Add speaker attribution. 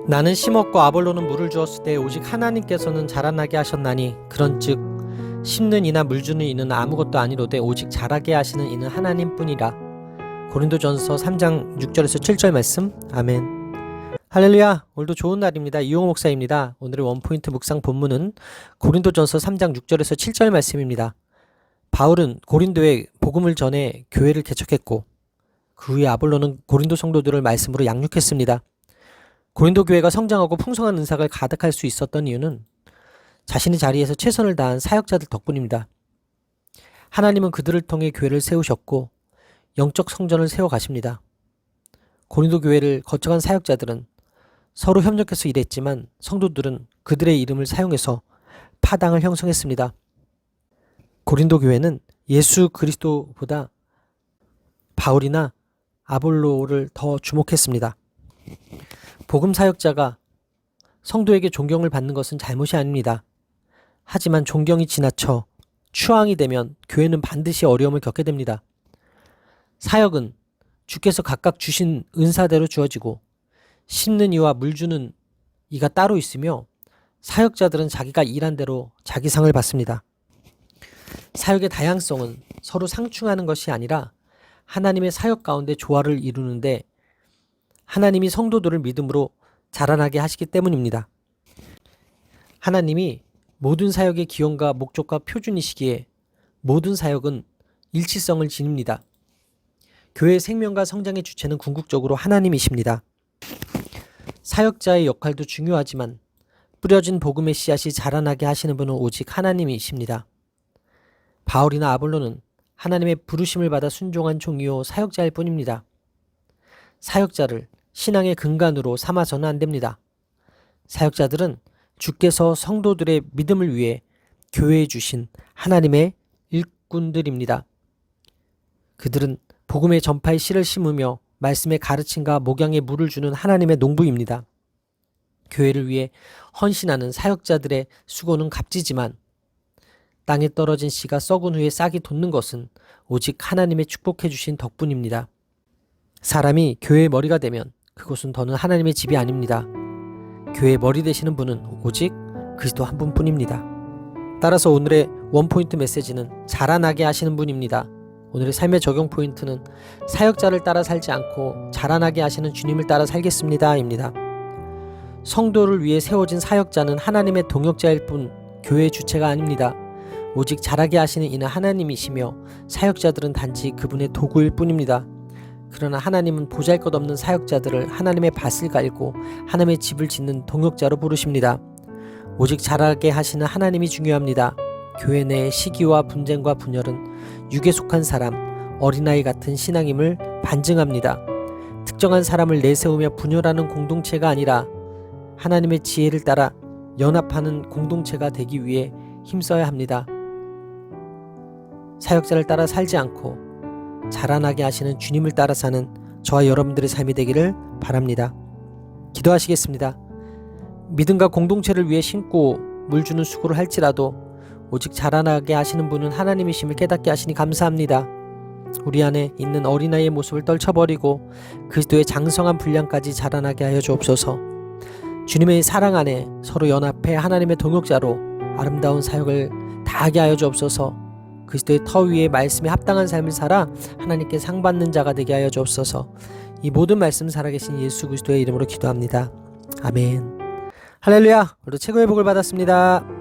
Speaker 1: 나는 심었고 아볼로는 물을 주었을 때 오직 하나님께서는 자라나게 하셨나니 그런즉 심는 이나 물 주는 이는 아무것도 아니로되 오직 자라게 하시는 이는 하나님뿐이라. 고린도전서 3장 6절에서 7절 말씀. 아멘. 할렐루야. 오늘도 좋은 날입니다. 이용호 목사입니다. 오늘의 원포인트 묵상 본문은 고린도전서 3장 6절에서 7절 말씀입니다. 바울은 고린도에 복음을 전해 교회를 개척했고 그 후에 아볼로는 고린도 성도들을 말씀으로 양육했습니다. 고린도 교회가 성장하고 풍성한 은사가 가득할 수 있었던 이유는 자신의 자리에서 최선을 다한 사역자들 덕분입니다. 하나님은 그들을 통해 교회를 세우셨고 영적 성전을 세워가십니다. 고린도 교회를 거쳐간 사역자들은 서로 협력해서 일했지만 성도들은 그들의 이름을 사용해서 파당을 형성했습니다. 고린도 교회는 예수 그리스도보다 바울이나 아볼로를 더 주목했습니다. 복음 사역자가 성도에게 존경을 받는 것은 잘못이 아닙니다. 하지만 존경이 지나쳐 추앙이 되면 교회는 반드시 어려움을 겪게 됩니다. 사역은 주께서 각각 주신 은사대로 주어지고 심는 이와 물 주는 이가 따로 있으며 사역자들은 자기가 일한 대로 자기 상을 받습니다. 사역의 다양성은 서로 상충하는 것이 아니라 하나님의 사역 가운데 조화를 이루는데 하나님이 성도들을 믿음으로 자라나게 하시기 때문입니다. 하나님이 모든 사역의 기원과 목적과 표준이시기에 모든 사역은 일치성을 지닙니다. 교회의 생명과 성장의 주체는 궁극적으로 하나님이십니다. 사역자의 역할도 중요하지만 뿌려진 복음의 씨앗이 자라나게 하시는 분은 오직 하나님이십니다. 바울이나 아볼로는 하나님의 부르심을 받아 순종한 종이요 사역자일 뿐입니다. 사역자를 신앙의 근간으로 삼아서는 안 됩니다. 사역자들은 주께서 성도들의 믿음을 위해 교회에 주신 하나님의 일꾼들입니다. 그들은 복음의 전파의 씨를 심으며 말씀의 가르침과 목양의 물을 주는 하나님의 농부입니다. 교회를 위해 헌신하는 사역자들의 수고는 값지지만 땅에 떨어진 씨가 썩은 후에 싹이 돋는 것은 오직 하나님의 축복해 주신 덕분입니다. 사람이 교회의 머리가 되면 그곳은 더는 하나님의 집이 아닙니다. 교회의 머리 되시는 분은 오직 그리스도 한 분뿐입니다. 따라서 오늘의 원포인트 메시지는 자라나게 하시는 분입니다. 오늘의 삶의 적용 포인트는 사역자를 따라 살지 않고 자라나게 하시는 주님을 따라 살겠습니다 입니다. 성도를 위해 세워진 사역자는 하나님의 동역자일 뿐 교회의 주체가 아닙니다. 오직 자라게 하시는 이는 하나님이시며 사역자들은 단지 그분의 도구일 뿐입니다. 그러나 하나님은 보잘것없는 사역자들을 하나님의 밭을 갈고 하나님의 집을 짓는 동역자로 부르십니다. 오직 자라게 하시는 하나님이 중요합니다. 교회 내의 시기와 분쟁과 분열은 육에 속한 사람, 어린아이 같은 신앙임을 반증합니다. 특정한 사람을 내세우며 분열하는 공동체가 아니라 하나님의 지혜를 따라 연합하는 공동체가 되기 위해 힘써야 합니다. 사역자를 따라 살지 않고 자라나게 하시는 주님을 따라 사는 저와 여러분들의 삶이 되기를 바랍니다. 기도하시겠습니다. 믿음과 공동체를 위해 심고 물 주는 수고를 할지라도 오직 자라나게 하시는 분은 하나님이심을 깨닫게 하시니 감사합니다. 우리 안에 있는 어린아이의 모습을 떨쳐버리고 그리스도의 장성한 분량까지 자라나게 하여 주옵소서. 주님의 사랑 안에 서로 연합해 하나님의 동역자로 아름다운 사역을 다하게 하여 주옵소서. 그리스도의 터 위에 말씀에 합당한 삶을 살아 하나님께 상 받는 자가 되게 하여 주옵소서. 이 모든 말씀 살아계신 예수 그리스도의 이름으로 기도합니다. 아멘. 할렐루야. 오늘도 최고의 복을 받았습니다.